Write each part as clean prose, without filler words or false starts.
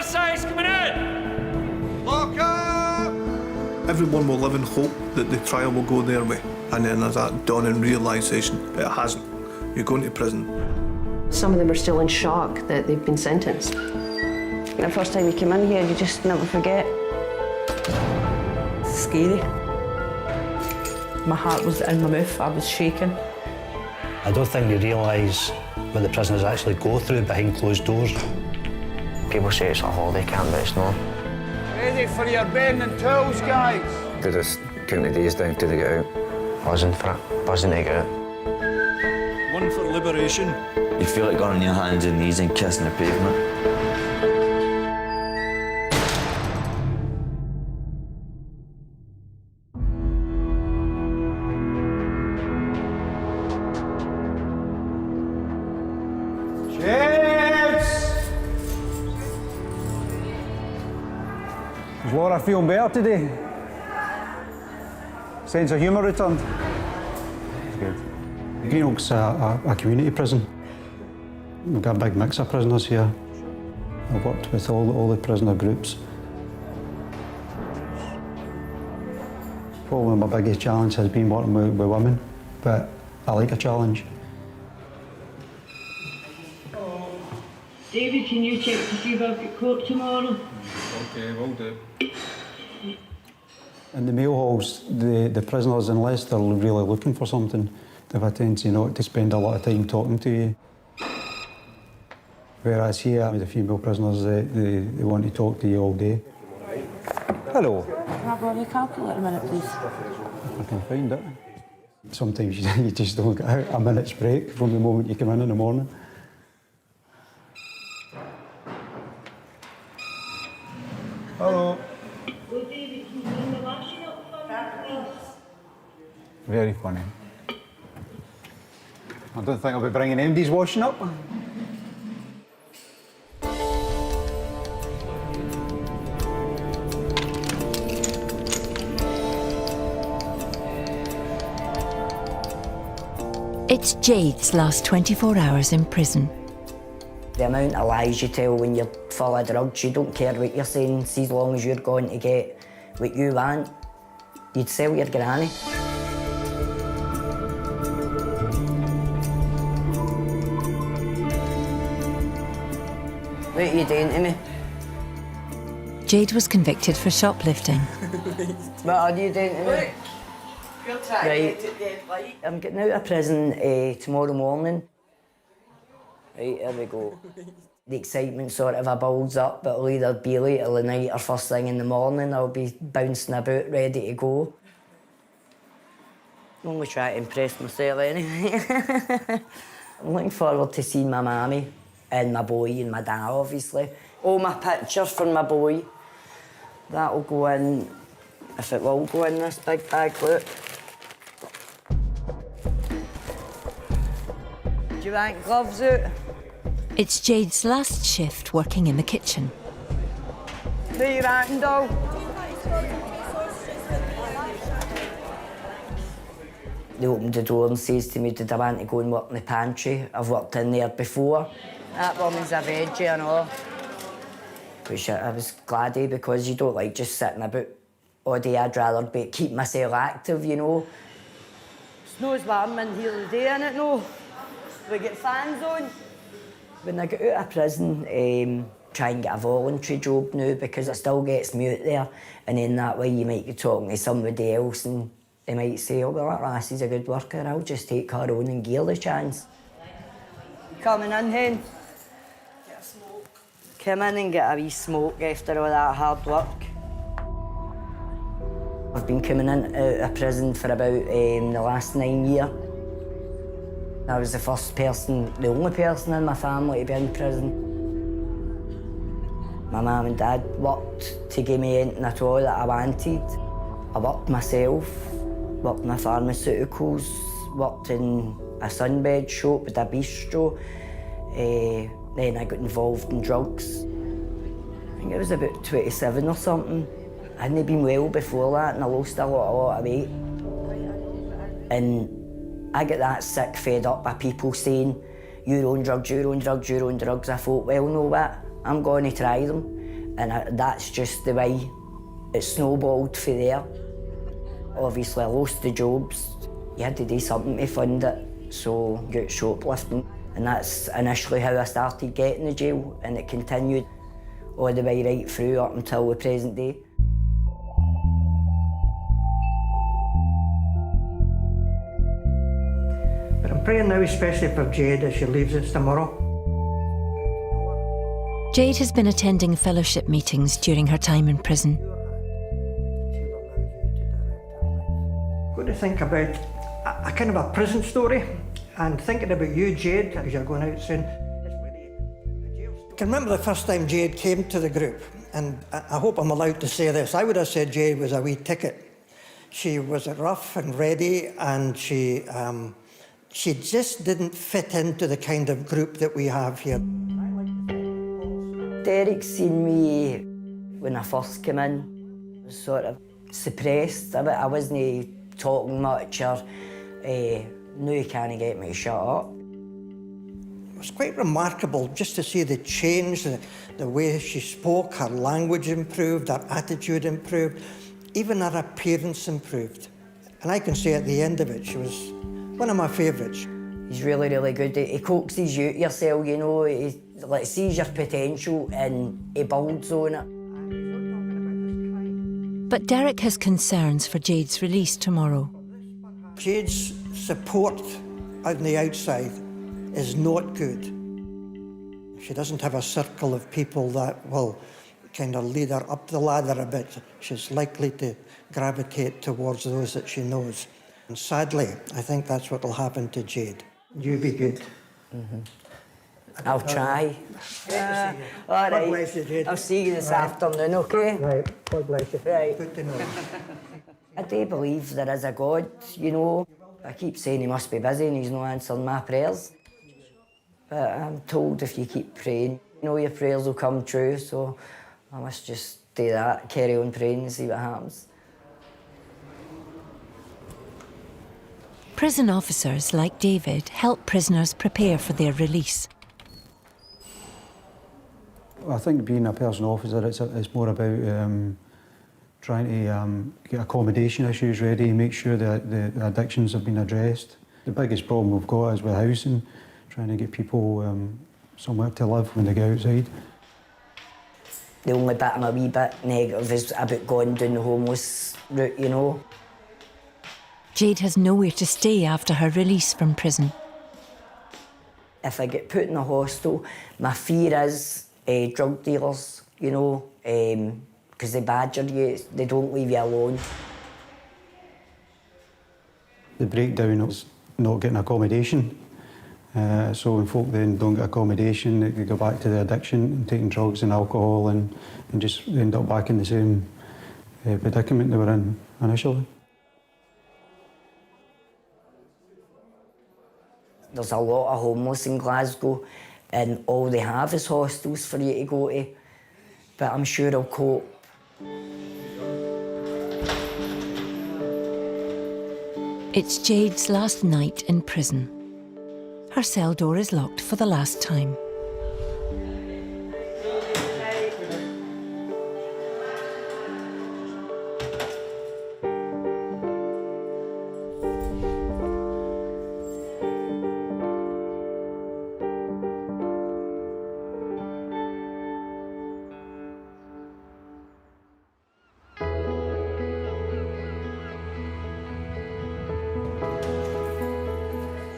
side's coming in! Lock up! Everyone will live in hope that the trial will go their way. And then there's that dawning realisation it hasn't. You're going to prison. Some of them are still in shock that they've been sentenced. The first time you come in here, you just never forget. It's scary. My heart was in my mouth, I was shaking. I don't think they realise what the prisoners actually go through behind closed doors. People say it's a holiday camp, but it's not. Ready for your bedding and tools, guys? They just count the days down till they get out. Buzzing for it, buzzing to get out. One for liberation. You feel like going on your hands and knees and kissing the pavement. Is Laura feeling better today? Sense of humour returned? That's good. Greenock's a community prison. We've got a big mix of prisoners here. I've worked with all the prisoner groups. Probably my biggest challenge has been working with women, but I like a challenge. David, can you check to see if I've got court tomorrow? Okay, will do. In the mail halls, the prisoners, unless they're really looking for something, they have a tendency not to spend a lot of time talking to you. Whereas here, with the female prisoners, they want to talk to you all day. Hello. Can I borrow your calculator a minute, please? I can find it. Sometimes you just don't get a minute's break from the moment you come in the morning. Hello. David, can you bring the washing up for me, please? Very funny. I don't think I'll be bringing MD's washing up. It's Jade's last 24 hours in prison. The amount of lies you tell when you're full of drugs, you don't care what you're saying, see, as long as you're going to get what you want, you'd sell your granny. What are you doing to me? Jade was convicted for shoplifting. What are you doing to me? Right, I'm getting out of prison tomorrow morning. Right, here we go. The excitement sort of builds up, but it'll either be late in the night or first thing in the morning. I'll be bouncing about, ready to go. I'm only trying to impress myself anyway. I'm looking forward to seeing my mammy and my boy and my dad, obviously. All my pictures for my boy. That'll go in, if it will go in this big bag, look. Do you want gloves out? It's Jade's last shift working in the kitchen. Where you at, doll? They opened the door and says to me, did I want to go and work in the pantry? I've worked in there before. That woman's a veggie and all. Which I was glad of, because you don't like just sitting about all day. I'd rather keep myself active, you know. Snow's warm in here today, innit, no? We get fans on. When I get out of prison, try and get a voluntary job now, because it still gets me out there, and then that way you might be talking to somebody else and they might say, oh, well, that lassie's a good worker, I'll just take her on and give her the chance. Coming in, hen? Get a smoke. Come in and get a wee smoke after all that hard work. I've been coming in out of prison for about the last 9 years. I was the first person, the only person in my family to be in prison. My mum and dad worked to give me anything at all that I wanted. I worked myself, worked in the pharmaceuticals, worked in a sunbed shop with a bistro. Then I got involved in drugs. I think it was about 27 or something. I hadn't been well before that and I lost a lot of weight. And I get that sick, fed up by people saying, you're on drugs, you're on drugs, you're on drugs. I thought, well, no what, I'm going to try them. And that's just the way it snowballed from there. Obviously, I lost the jobs. You had to do something to fund it, so I got shoplifting. And that's initially how I started getting the jail, and it continued all the way right through up until the present day. But I'm praying now especially for Jade as she leaves us tomorrow. Jade has been attending fellowship meetings during her time in prison. Got to think about a kind of a prison story, and thinking about you, Jade, as you're going out soon. I can remember the first time Jade came to the group, and I hope I'm allowed to say this. I would have said Jade was a wee ticket. She was rough and ready, and she just didn't fit into the kind of group that we have here. Derek seen me when I first came in, was sort of suppressed a bit. I wasn't talking much, or no, you can't get me to shut up. It was quite remarkable just to see the change, the way she spoke, her language improved, her attitude improved, even her appearance improved. And I can say at the end of it, she was one of my favourites. He's really, really good. He coaxes you out yourself, you know. He sees your potential and he builds on it. But Derek has concerns for Jade's release tomorrow. Jade's support on the outside is not good. She doesn't have a circle of people that will kind of lead her up the ladder a bit. She's likely to gravitate towards those that she knows. And sadly, I think that's what will happen to Jade. You be good. Mm-hmm. I'll try. All right. God bless you, Jade. I'll see you this afternoon, okay? Right. God bless you. Right. Good to know. I do believe there is a God, you know. I keep saying he must be busy and he's not answering my prayers. But I'm told if you keep praying, you know, your prayers will come true, so I must just do that, carry on praying and see what happens. Prison officers like David help prisoners prepare for their release. I think being a person officer, it's more about trying to get accommodation issues ready, make sure that the addictions have been addressed. The biggest problem we've got is with housing, trying to get people somewhere to live when they go outside. The only bit I'm a wee bit negative is about going down the homeless route, you know. Jade has nowhere to stay after her release from prison. If I get put in a hostel, my fear is drug dealers, you know, because they badger you, they don't leave you alone. The breakdown is not getting accommodation. So when folk then don't get accommodation, they go back to the addiction and taking drugs and alcohol and just end up back in the same predicament they were in initially. There's a lot of homeless in Glasgow and all they have is hostels for you to go to. But I'm sure I'll cope. It's Jade's last night in prison. Her cell door is locked for the last time.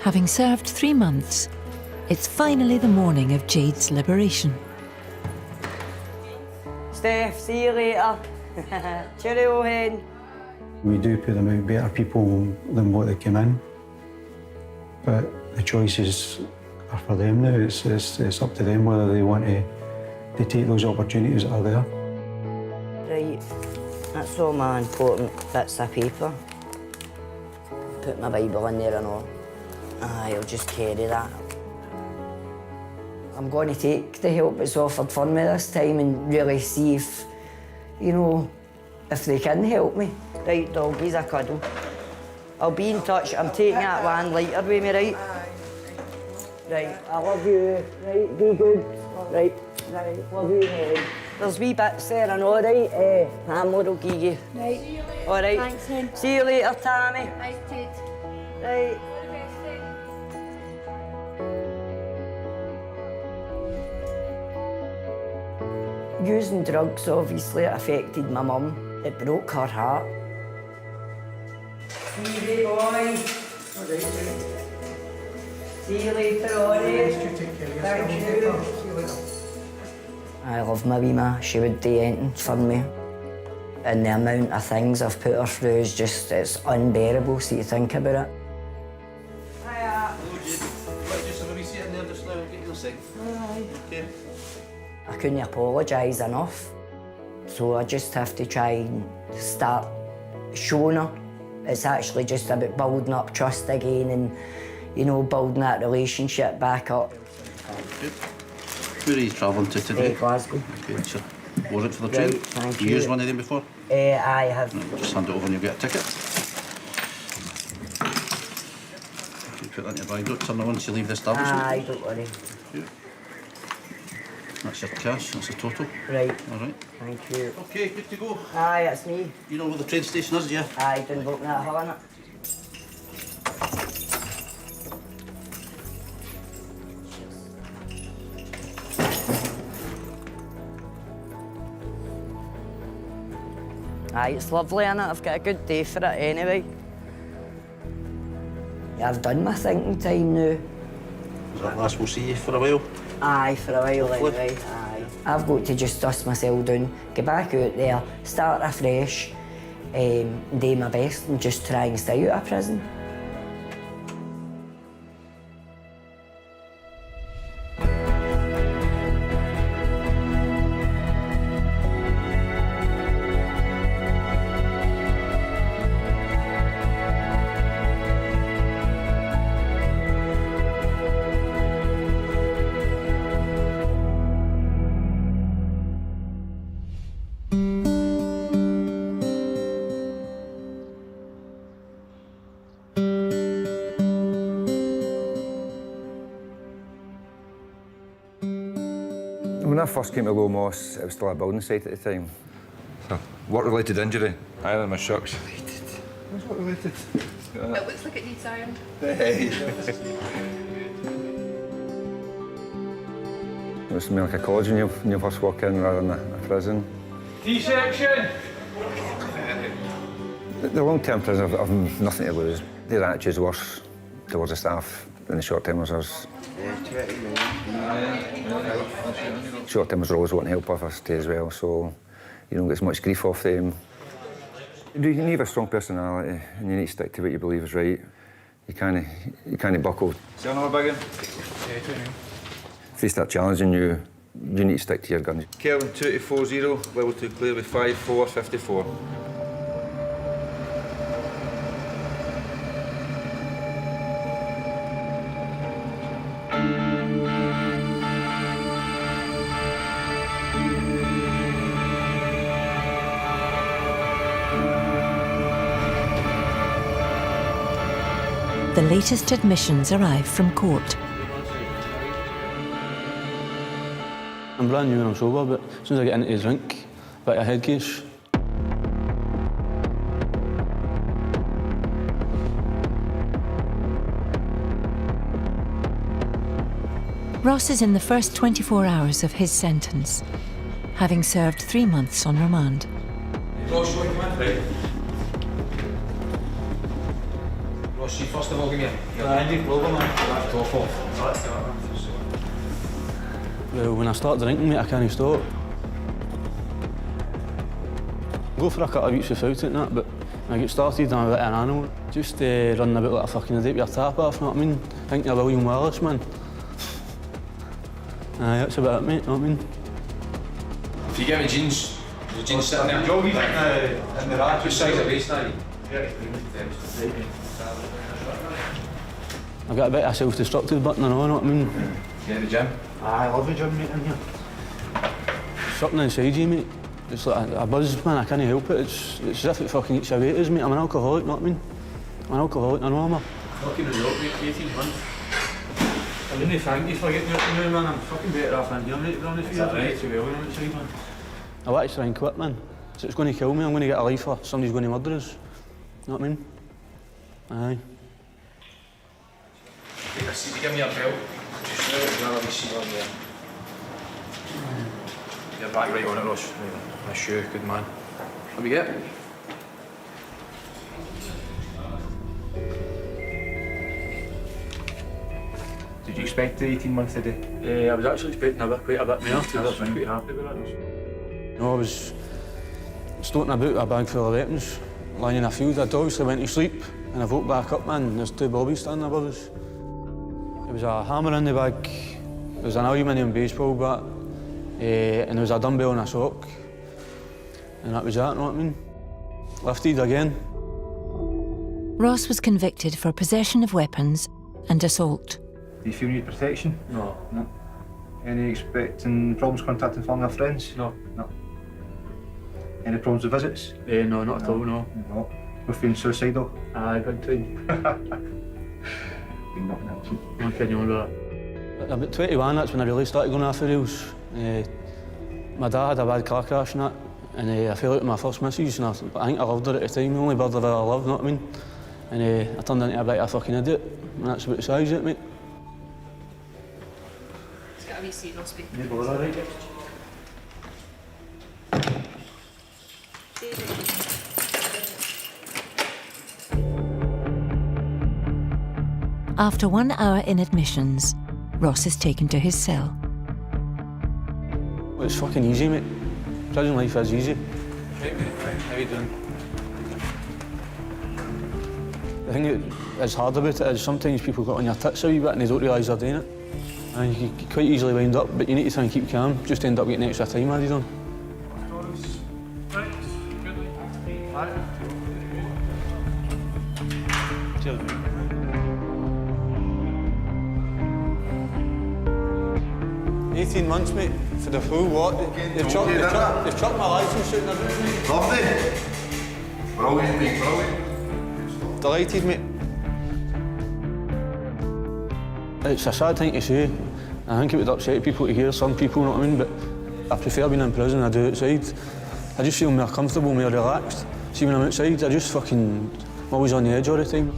Having served 3 months, it's finally the morning of Jade's liberation. Steph, see you later. Cheerio, hen. We do put them out better people than what they came in. But the choices are for them now. It's up to them whether they want to take those opportunities that are there. Right, that's all my important bits of paper. Put my Bible in there and all. I'll just carry that. I'm going to take the help that's offered for me this time and really see if, you know, if they can help me. Right, doggies, a cuddle. I'll be in touch. I'm taking that one lighter with me, right? Right, I love you. Right, be good. Right, love you, Helen. There's wee bits there, I know, right? Hamler will give you. Right. All right. Thanks, then. See you later, Tammy. Thanks, Ted. Right. Using drugs obviously affected my mum. It broke her heart. See you, boy. See you later, Ori. Thank you. I love my wee ma. She would do anything for me. And the amount of things I've put her through is just, it's unbearable, so you think about it. Hello, Jude. Just have a wee seat in there just now. Get you a sec. Okay. I couldn't apologise enough, so I just have to try and start showing her. It's actually just about building up trust again and, you know, building that relationship back up. Good. Where are you travelling to today? Glasgow. Okay, so warrant for the train? Right, thank you. you. Used one of them before? I have. No, just hand it over and you'll get a ticket. You put that in your bag, don't turn it on once you leave the establishment. Aye, don't worry. Good. That's your cash, that's the total. Right. All right. Thank you. Okay, good to go. Aye, it's me. You know where the train station is, yeah? Aye, didn't open that hole in it. Aye, it's lovely, innit? I've got a good day for it anyway. Yeah, I've done my thinking time now. Is that last we'll see you for a while? Aye, for a while anyway, aye. I've got to just dust myself down, get back out there, start afresh, do my best and just try and stay out of prison. When I first came to Low Moss, it was still a building site at the time. So, work-related injury. Iron my shocks. What's work-related? It looks like it needs iron. It was more like a college when you first walk in rather than a prison. T-section! The long-term prisoners have nothing to lose. Their attitude's worse towards the staff than the short-termers. Short-termers are always wanting help of us too as well, so you don't get as much grief off them. You need to have a strong personality and you need to stick to what you believe is right. You can't buckle. See another big one? If they start challenging you, you need to stick to your guns. Kelvin 240, level 2 clear with 5454. The latest admissions arrive from court. I'm brand new and I'm sober, but as soon as I get into the drink, a bit of a head case. Ross is in the first 24 hours of his sentence, having served 3 months on remand. Ross, you want to come in? Right. Ross, you first of all give me your handy global, man. That's top off. Well, when I start drinking, mate, I can't stop. Go for a couple of weeks without it and that, but when I get started, I'm a bit of an animal. Just running about like a fucking idiot with your tap off, you know what I mean? Think you're William Wallace, man. Aye, that's about it, mate, you know what I mean? If you give me jeans, the jeans sitting there. Joggies in the rack, just size of waist now. I've got a bit of a self-destructive button and all, you know what I mean? You in the gym? Aye, I love the gym, mate, in here. Something inside you, mate. It's like a buzz, man, I can't help it. It's as if it fucking eats away at us, mate. I'm an alcoholic, you know what I mean? I'm an alcoholic, I know I'm a... Fucking the rope, mate, 18 months. I didn't thank you for getting out to me, man. I'm fucking better off in here, mate, to be honest with you. Right. Too well, outside, man. I want to try and quit, man. So it's going to kill me, I'm going to get a life or somebody's going to murder us. You know what I mean? Aye. If you give me a belt, just rather be seen on there. You're back right on it, Ross. My shoe, good man. What we get? Did you expect the 18 months to do? I was actually expecting quite a bit more. I was quite happy with that. No, I was stoating about with a bag full of weapons, lying in a field. I'd obviously went to sleep, and I woke back up, man, and there's 2 bobbies standing above us. There was a hammer in the bag, there was an aluminium baseball bat, and there was a dumbbell and a sock. And that was that, you know what I mean? Lifted again. Ross was convicted for possession of weapons and assault. Do you feel you need protection? No. No. Any expecting problems contacting family or friends? No. No. Any problems with visits? No, not at all, no. No. We're feeling suicidal? Aye, big time. Nothing else. I'm kidding on with that. About 21, that's when I really started going off the rails. My dad had a bad car crash and that, and I fell out with my first missus, and I think I loved her at the time, the only bird I've ever loved, you know what I mean? And I turned into a bit of a fucking idiot, and that's about the size of it, mate. It's got a wee seat, Ross. You go all right? After 1 hour in admissions, Ross is taken to his cell. Well, it's fucking easy, mate. Prison life is easy. Right, mate. How you doing? The thing that's hard about it is sometimes people get on your tits a wee bit and they don't realise they're doing it. And you can quite easily wind up, but you need to try and keep calm. Just end up getting extra time added on. Cheers, mate. $18 months, mate, for the full what? They've chopped my licence out and everything. Lovely. Brilliant, mate, brilliant. Delighted, mate. It's a sad thing to say. I think it would upset people to hear, some people, you know what I mean? But I prefer being in prison than I do outside. I just feel more comfortable, more relaxed. See, when I'm outside, I'm always on the edge all the time.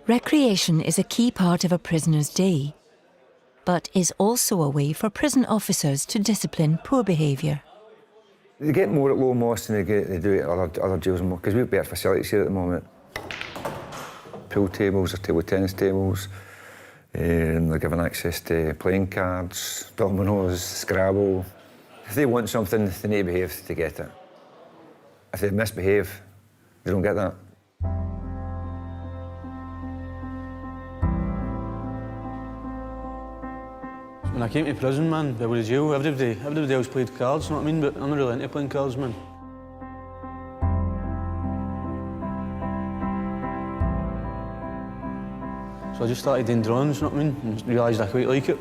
Recreation is a key part of a prisoner's day, but is also a way for prison officers to discipline poor behaviour. They get more at Low Moss than they do at other jails, because we've better facilities here at the moment. Pool tables or table tennis tables. They're given access to playing cards, dominoes, Scrabble. If they want something, they need to behave to get it. If they misbehave, they don't get that. When I came to prison, man, there was a jail, everybody else played cards, you know what I mean? But I'm not really into playing cards, man. So I just started doing drawings, you know what I mean? And realised I quite like it.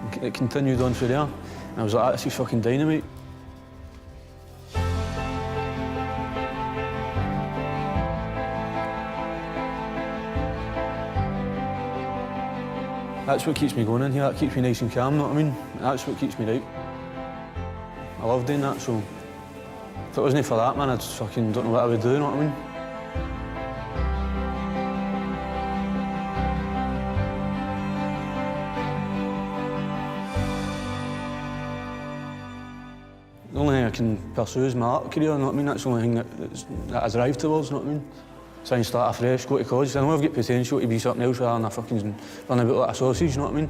And it continued on through there. And I was like, this is fucking dynamite. That's what keeps me going in here, that keeps me nice and calm, you know what I mean? That's what keeps me right. I love doing that, so if it wasn't for that, man, I just fucking don't know what I would do, you know what I mean? The only thing I can pursue is my art career, you know what I mean? That's the only thing that I drive towards, you know what I mean? Try and start afresh, go to college. I know I've got potential to be something else rather than a fucking run about like a sausage, you know what I mean?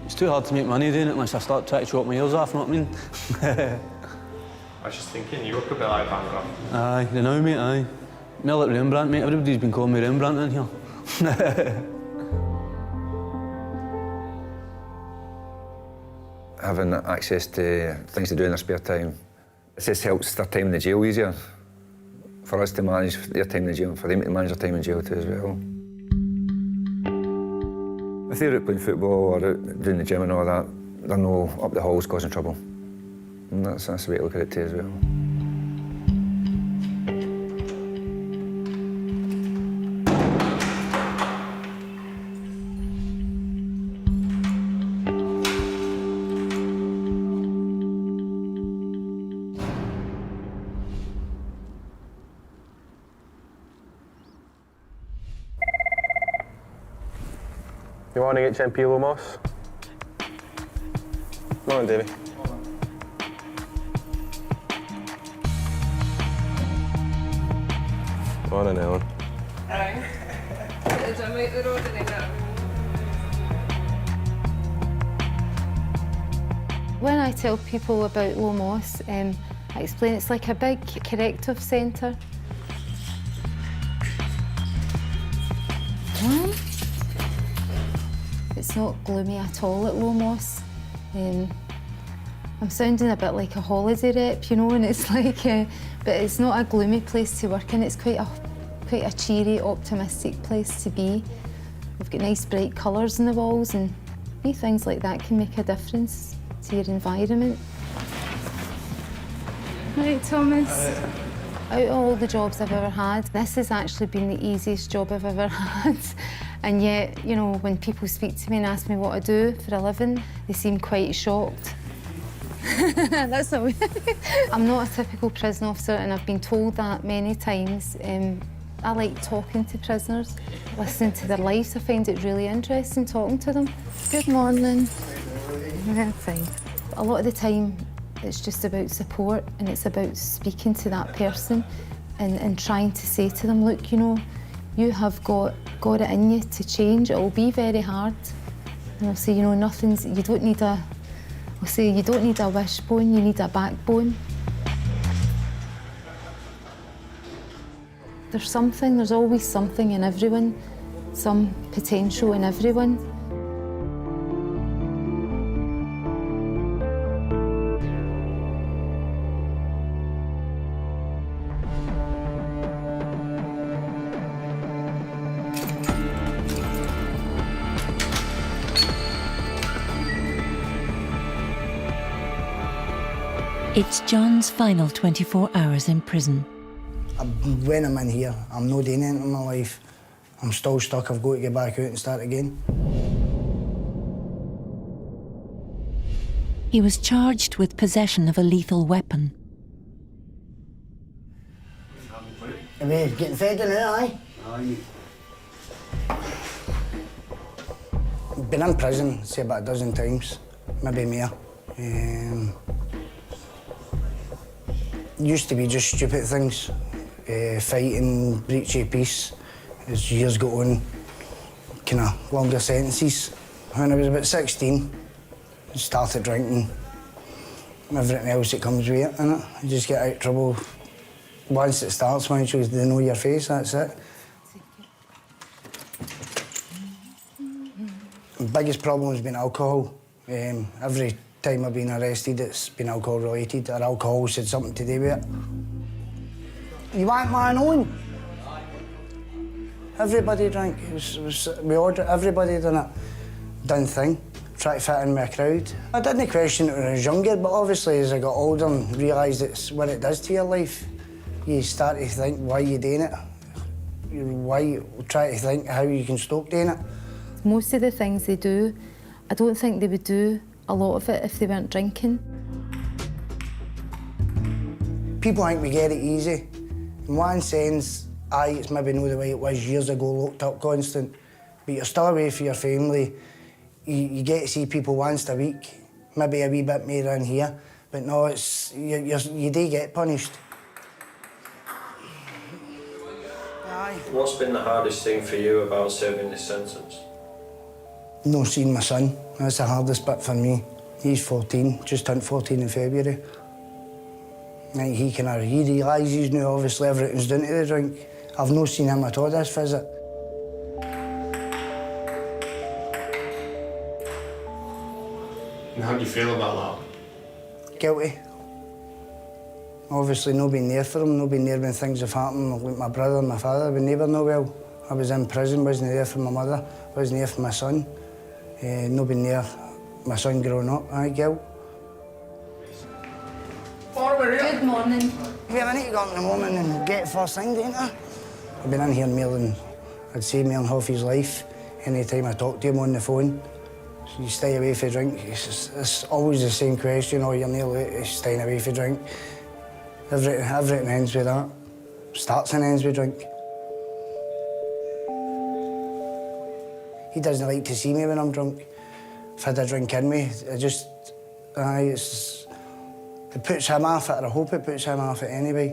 It's too hard to make money doing it unless I start trying to chop my ears off, you know what I mean? I was just thinking, you look a bit like Van Gogh. Aye, they know, mate, aye. Me like Rembrandt, mate. Everybody's been calling me Rembrandt in here. Having access to things to do in their spare time, it just helps their time in the jail easier. For us to manage their time in the jail, for them to manage their time in jail too as well. If they're out playing football or out doing the gym and all that, they're no up the halls causing trouble. And that's the way to look at it too as well. You want to get HMP Lumos? Come on, Davey. Morning, Ellen. Aye. Is I make the road and then When I tell people about Lumos, I explain it's like a big corrective centre. It's not gloomy at all at Lumos. I'm sounding a bit like a holiday rep, you know, and it's like, but it's not a gloomy place to work in. It's quite a cheery, optimistic place to be. We've got nice bright colours in the walls, and wee things like that can make a difference to your environment. Right, Thomas. Out of all the jobs I've ever had, this has actually been the easiest job I've ever had. And yet, you know, when people speak to me and ask me what I do for a living, they seem quite shocked. That's not I'm not a typical prison officer, and I've been told that many times. I like talking to prisoners, listening to their lives. I find it really interesting talking to them. Good morning. Yeah, fine. A lot of the time, it's just about support, and it's about speaking to that person and trying to say to them, look, you know, you have got it in you to change. It will be very hard. And I'll say, you know, you don't need a wishbone, you need a backbone. There's always something in everyone, some potential in everyone. It's John's final 24 hours in prison. When I'm in here, I'm not doing anything in my life. I'm still stuck. I've got to get back out and start again. He was charged with possession of a lethal weapon. Are we getting fed in it, aye? Aye. Been in prison, say about a dozen times, maybe more. Used to be just stupid things, fighting, breach of peace. As years go on, kind of longer sentences. When I was about 16, I started drinking. Everything else that comes with it, innit? You just get out of trouble. Once it starts, once you know your face, that's it. The biggest problem has been alcohol. Every time I've been arrested, it's been alcohol related, or alcohol had something to do with it. You want mine on? Everybody drank. Everybody done thing. Try to fit in with a crowd. I didn't question it when I was younger, but obviously as I got older and realised it's what it does to your life, you start to think why you're doing it. Why you try to think how you can stop doing it. Most of the things they do, I don't think they would do a lot of it if they weren't drinking. People think we get it easy. In one sense, it's maybe not the way it was years ago, locked up constant, but you're still away from your family. You get to see people once a week, maybe a wee bit more in here, but no, you do get punished. What's been the hardest thing for you about serving this sentence? Not seeing my son. That's the hardest bit for me. He's 14, just turned 14 in February. And he realises now, obviously, everything's down to the drink. I've not seen him at all this visit. And how do you feel about that? Guilty. Obviously, not been there for him, not been there when things have happened. Like my brother and my father, we never know well. I was in prison, wasn't there for my mother, wasn't there for my son. Not been there, my son growing up, guilt. Good morning. Well, I need to go up in the morning and get first thing, don't I? I've been in here more than, I'd say, more than half his life. Any time I talk to him on the phone, so you stay away for drink. It's always the same question, oh, you're nearly late, staying away for drink. Everything ends with that. Starts and ends with drink. He doesn't like to see me when I'm drunk. If I had a drink in me, it puts him off it, or I hope it puts him off it anyway.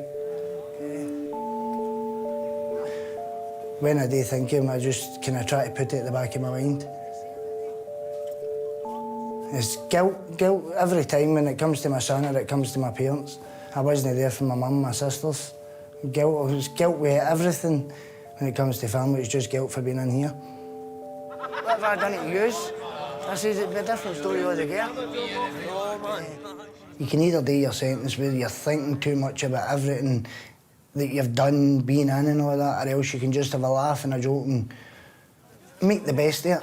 When I do think of him, I just kind of try to put it at the back of my mind. It's guilt every time when it comes to my son or it comes to my parents. I wasn't there for my mum, my sisters. Guilt, it was guilt with everything. When it comes to family, it's just guilt for being in here. What have I done to you? I says it'd be a different story altogether. You can either do your sentence where you're thinking too much about everything that you've done, been in and all that, or else you can just have a laugh and a joke and make the best of it.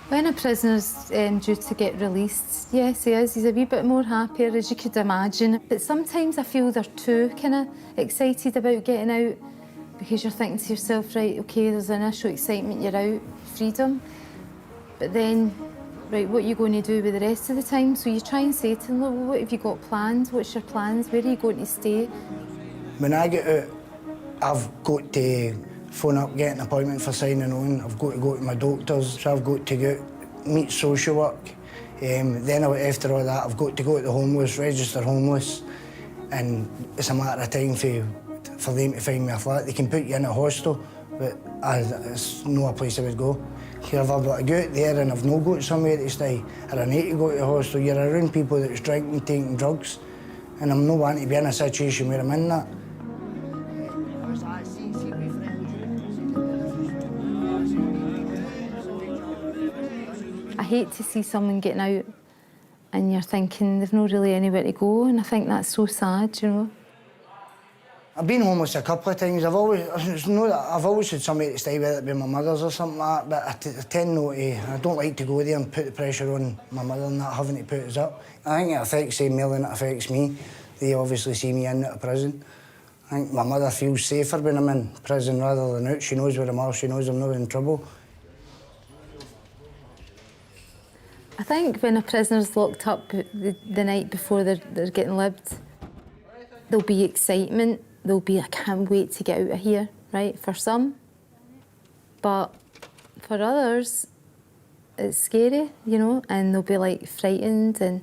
When a prisoner's due to get released, yes, he is. He's a wee bit more happier, as you could imagine. But sometimes I feel they're too kind of excited about getting out because you're thinking to yourself, right, OK, there's initial excitement, you're out, freedom. But then, right, what are you going to do with the rest of the time? So you try and say to them, well, what have you got planned? What's your plans? Where are you going to stay? When I get out, I've got to phone up, get an appointment for signing on. I've got to go to my doctors, so I've got to go meet social work. Then after all that, I've got to go to the homeless, register homeless, and it's a matter of time for them to find me a flat. They can put you in a hostel, but it's not a place I would go. If I've got to go out there and I've not got somewhere to stay, or I need to go to the hostel, you're around people that's drinking, taking drugs, and I'm not wanting to be in a situation where I'm in that. I hate to see someone getting out and you're thinking they've not really anywhere to go, and I think that's so sad, you know. I've been homeless a couple of times. I've always had somewhere to stay, whether it be my mother's or something like that, but I tend not to. I don't like to go there and put the pressure on my mother and that, having to put us up. I think it affects them more than it affects me. They obviously see me in at a prison. I think my mother feels safer when I'm in prison rather than out. She knows where I'm at, she knows I'm not in trouble. I think when a prisoner's locked up the night before they're getting libbed, there'll be excitement. There'll be, I can't wait to get out of here, right, for some. But for others, it's scary, you know, and they'll be like frightened and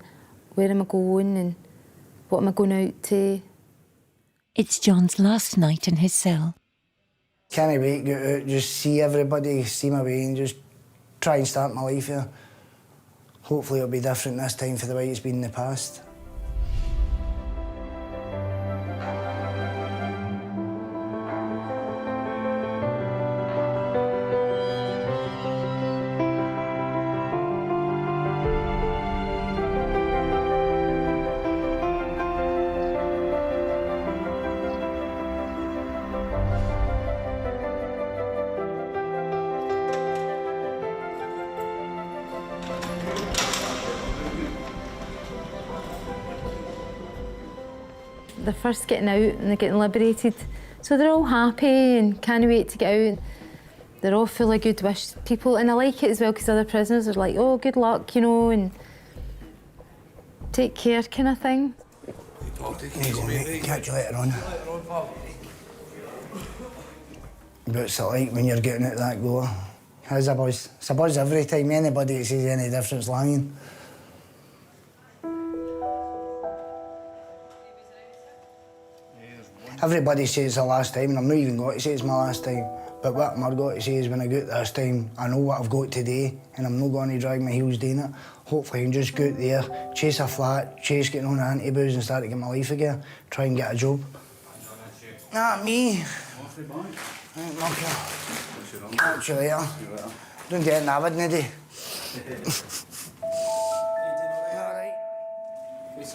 where am I going and what am I going out to? It's John's last night in his cell. Can't wait to get out, just see everybody, see my way and just try and start my life here. Hopefully it'll be different this time for the way it's been in the past. They're first getting out and they're getting liberated. So they're all happy and can't wait to get out. They're all full of good wish people, and I like it as well because other prisoners are like, oh, good luck, you know, and take care kind of thing. Catch you later on. What's it like when you're getting out that door? How's a buzz? It's a buzz every time. Anybody that sees any difference lying. Everybody says it's the last time, and I'm not even going to say it's my last time. But what I'm got to say is when I go out this time, I know what I've got today, and I'm not going to drag my heels doing it. Hopefully I can just go out there, chase a flat, chase getting on anti-booze and start to get my life again, try and get a job. Not me. Catch you later. Don't get in that, wouldn't you?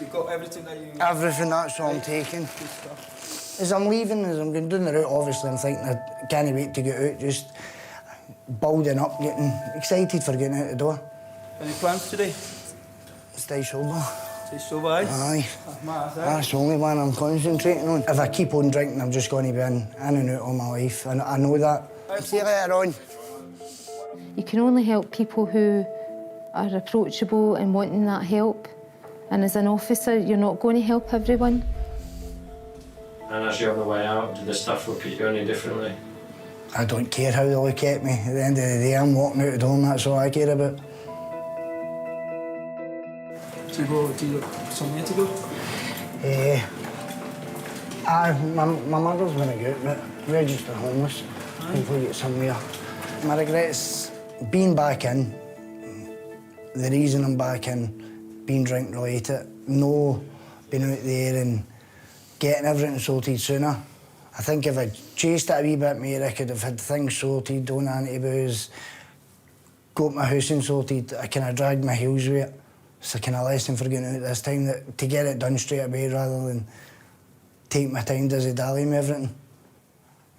You've got everything that you... Everything, that's all I'm taking. As I'm leaving, as I'm going down the route, obviously I'm thinking I can't wait to get out, just building up, getting excited for getting out the door. Any plans today? Stay sober. Stay sober, aye? Aye. That's That's the only one I'm concentrating on. If I keep on drinking, I'm just going to be in and out all my life. And I know that. See you later on. You can only help people who are approachable and wanting that help. And as an officer, you're not going to help everyone. And as you're on the way out, do the staff look at you any differently? I don't care how they look at me. At the end of the day, I'm walking out the door and that's all I care about. Do you look somewhere to go? My mother's going to go out, but register homeless. Hopefully get somewhere. My regrets being back in. The reason I'm back in, being drink related. No being out there and getting everything sorted sooner. I think if I'd chased it a wee bit more, I could have had things sorted, done antibiotics, got my housing sorted. I kind of dragged my heels with it. It's a kind of lesson for getting out this time, that to get it done straight away rather than take my time, dizzy-dally with everything.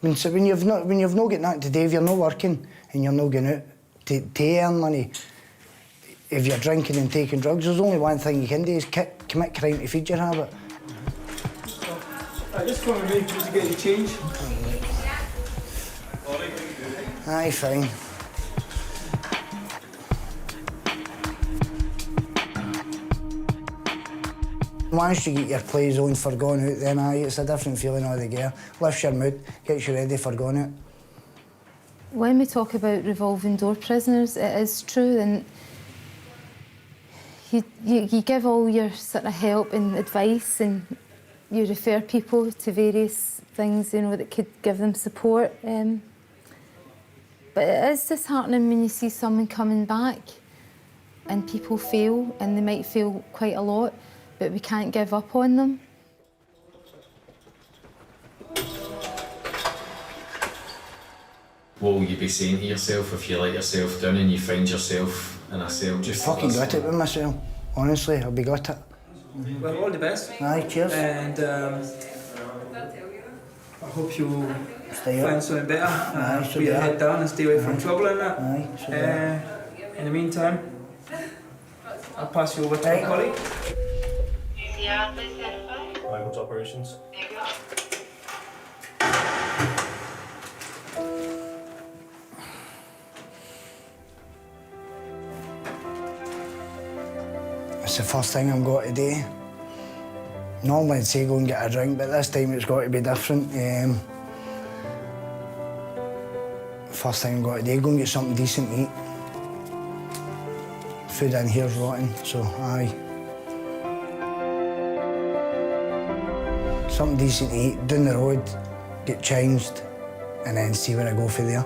I mean, so when you've not got that today, if you're not working and you're not going out to earn money, if you're drinking and taking drugs, there's only one thing you can do is commit crime to feed your habit. I just want to to get the change. Aye, fine. Once you get your play zone for going out, then aye, it's a different feeling altogether. Lifts your mood, gets you ready for going out. When we talk about revolving door prisoners, it is true, and you give all your sort of help and advice, and you refer people to various things, you know, that could give them support. But it is disheartening when you see someone coming back and people fail, and they might fail quite a lot, but we can't give up on them. What will you be saying to yourself if you let yourself down and you find yourself in a cell? Just Fucking got it with myself. Honestly, I'll be got it. Well, all the best. Aye, cheers. And I hope you Stay find up. something better. Aye, Put your head down and stay away from trouble and that. Aye, in the meantime, I'll pass you over to my colleague. Language operations. It's the first thing I'm going to do. Normally I'd say go and get a drink, but this time it's got to be different. First thing I'm going to do, go and get something decent to eat. Food in here's rotten, so aye. Something decent to eat, down the road, get changed, and then see where I go from there.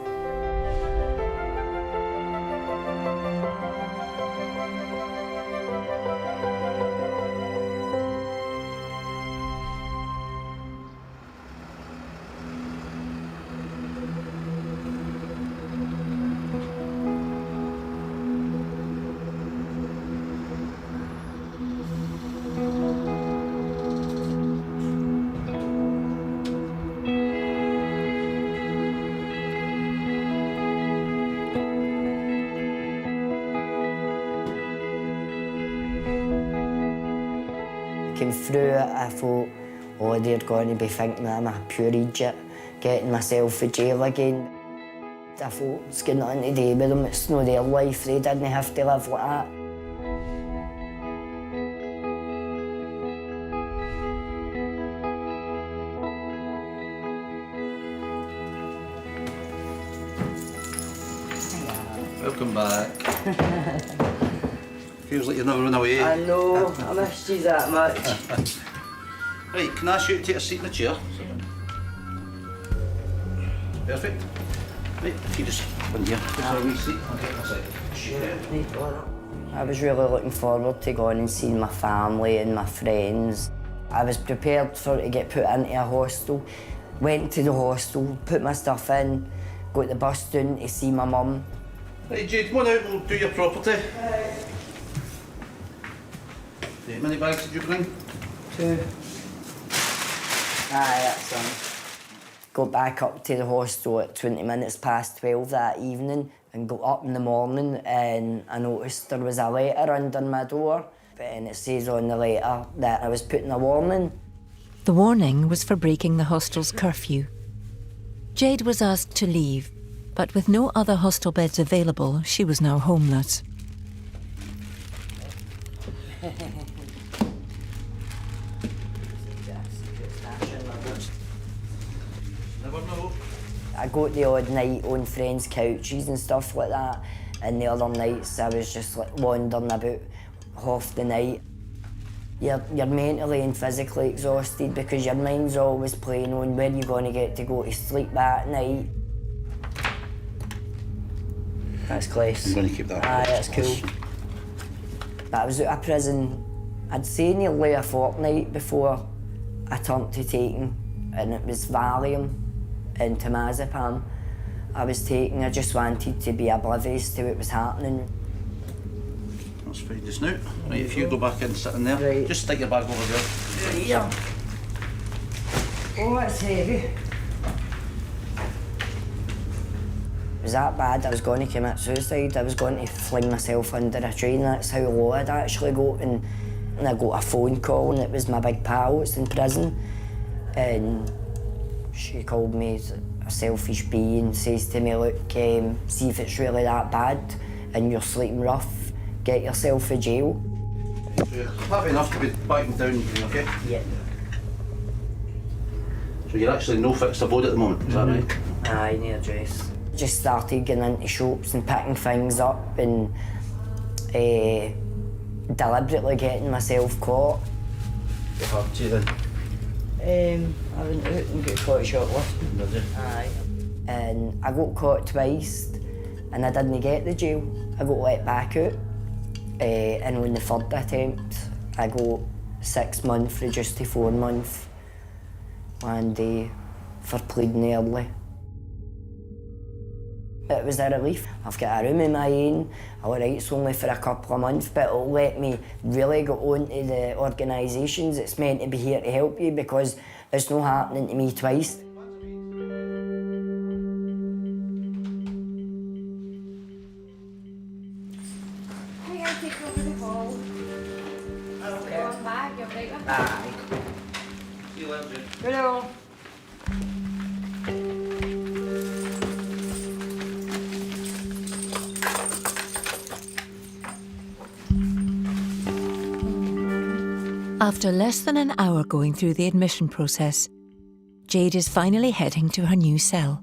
Came through it, I thought, oh, they're going to be thinking that I'm a pure idiot, getting myself in jail again. I thought, it's got nothing to do with them, it's not their life, they didn't have to live like that. Welcome back. Feels like you're not running away. I know, I missed you that much. Right, can I ask you to take a seat in the chair? Perfect. Right, if you just come here, just have a wee seat, I'll get my side. I was really looking forward to going and seeing my family and my friends. I was prepared to get put into a hostel. Went to the hostel, put my stuff in, got the bus down to see my mum. Right, Jude, come on out and we'll do your property. How many bags did you bring? 2. Aye, that's done. got back up to the hostel at 20 minutes past 12 that evening and got up in the morning and I noticed there was a letter under my door and it says on the letter that I was putting a warning. The warning was for breaking the hostel's curfew. Jade was asked to leave, but with no other hostel beds available, she was now homeless. I go to the odd night on friends' couches and stuff like that, and the other nights I was just like wandering about half the night. You're mentally and physically exhausted because your mind's always playing on where you're going to get to go to sleep that night. That's class. I'm going to keep that. Aye, that's cool. But I was out of prison, I'd say nearly a fortnight before I turned to taking, and it was Valium and temazepam I was taking. I just wanted to be oblivious to what was happening. That's fine just now. Right, if you go back in sitting there, right. Just stick your bag over there. Yeah. Oh, it's heavy. It was that bad, I was going to commit suicide. I was going to fling myself under a train. That's how low I'd actually got. And I got a phone call, and it was my big pal that's in prison. And she called me a selfish bee and says to me, look, see if it's really that bad and you're sleeping rough, get yourself a jail. You're happy enough to be backing down, okay? Yeah. So you're actually no fixed abode at the moment, is that right? Aye, no address. Just started getting into shops and picking things up and deliberately getting myself caught. What happened to you then? I went out and got caught shoplifting. Did you? Aye. And I got caught twice and I didn't get the jail. I got let back out. And on the third attempt, I got 6 months reduced to 4 months one day for pleading early. It was a relief. I've got a room of my own. All right, it's only for a couple of months, but it'll let me really go on to the organisations that's meant to be here to help you because it's not happening to me twice. Hey, I'll take you over the hall. Okay. Go back, you're right with me. Aye. See you later, Jane. Hello. After less than an hour going through the admission process, Jade is finally heading to her new cell.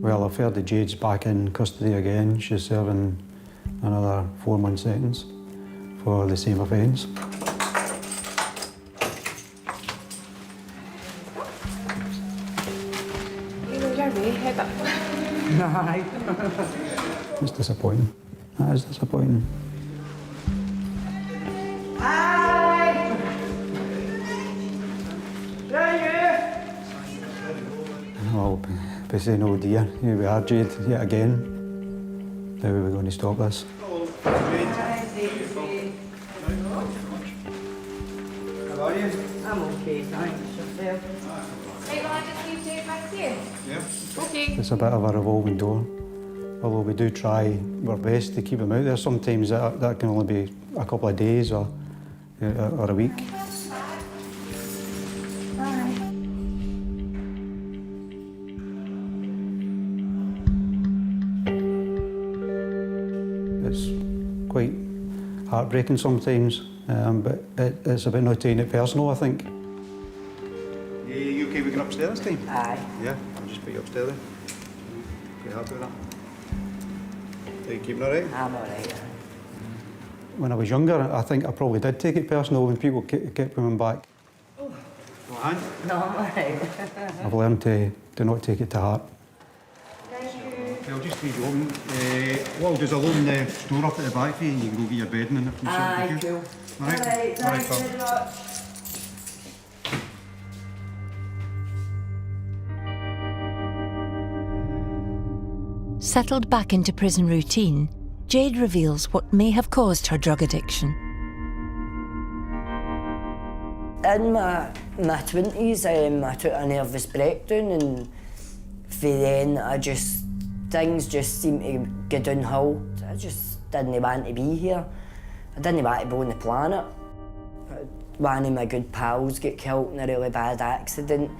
Well, I've heard that Jade's back in custody again. She's serving another 4-month sentence for the same offence. You know your way, head up. Aye. It's disappointing. That is disappointing. Well, by saying, oh dear, here we are, Jade, yet again. How are we going to stop this? How are you? I'm okay, thanks. Yourself? Right, well, I just leave Jade with you. Yeah. Okay. It's a bit of a revolving door. Although we do try our best to keep them out there, sometimes that can only be a couple of days or a week. It's quite heartbreaking sometimes, but it's about not taking it personal, I think. You okay we can upstairs this time? Aye. Yeah, I'll just put you upstairs then. Quite happy with that. Are you keeping alright? I'm alright. When I was younger, I think I probably did take it personal when people kept coming back. Oh. What hand? No, I'm alright. I've learned to not take it to heart. I'll just leave you open. What I'll do is I'll open the door up at the back for you and you can go get your bed and everything. Aye, cool. Alright? Alright, thanks pal. very much. Settled back into prison routine, Jade reveals what may have caused her drug addiction. In my In my 20s, I took a nervous breakdown, and for then things just seemed to go downhill. I just didn't want to be here. I didn't want to be on the planet. One of my good pals got killed in a really bad accident.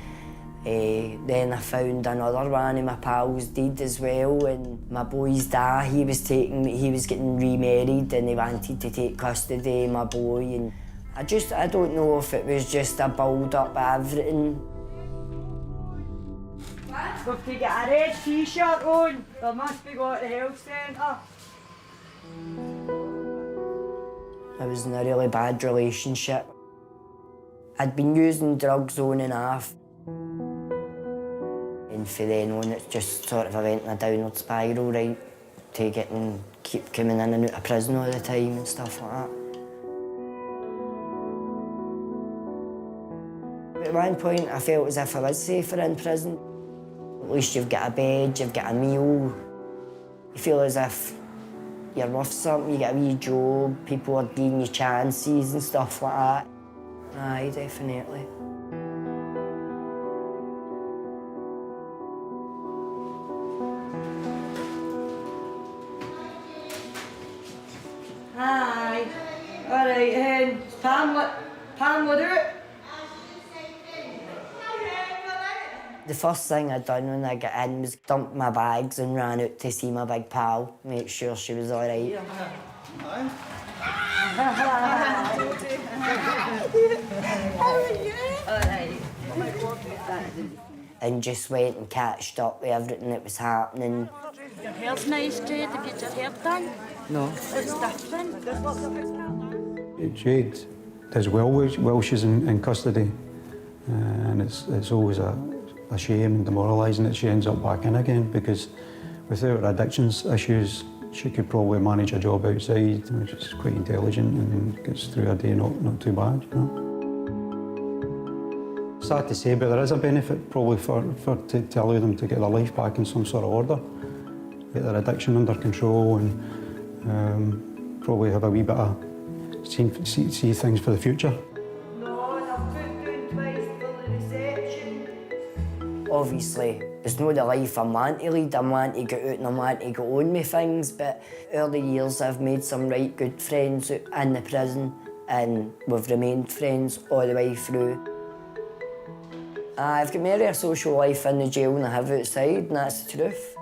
Then I found another one of my pals dead as well, and my boy's dad, he was getting remarried, and he wanted to take custody of my boy, and I don't know if it was just a build-up of everything. We've to get a red t-shirt on. There must be got the health centre. I was in a really bad relationship. I'd been using drugs on and off. And from then on, it just sort of went in a downward spiral, right, to keep coming in and out of prison all the time and stuff like that. At one point, I felt as if I was safer in prison. At least you've got a bed, you've got a meal. You feel as if you're worth something, you get a wee job, people are giving you chances and stuff like that. Aye, definitely. Hi. All right, hen. Pamela, do it. The first thing I'd done when I got in was dump my bags and ran out to see my big pal, make sure she was all right. And just went and catched up with everything that was happening. Your hair's nice, Jade. Have you got your hair done? No. It's different. Jade does well while she's in custody, and it's always a shame and demoralising that she ends up back in again, because without her addictions issues, she could probably manage a job outside. She's quite intelligent and gets through her day not too bad, you know. Sad to say, but there is a benefit probably to allow them to get their life back in some sort of order, get their addiction under control, and probably have a wee bit of see things for the future. Obviously, it's not the life I'm wanting to lead. I'm wanting to get out and I'm wanting to go on with things, but over the years I've made some right good friends in the prison, and we've remained friends all the way through. I've got more of a social life in the jail than I have outside, and that's the truth.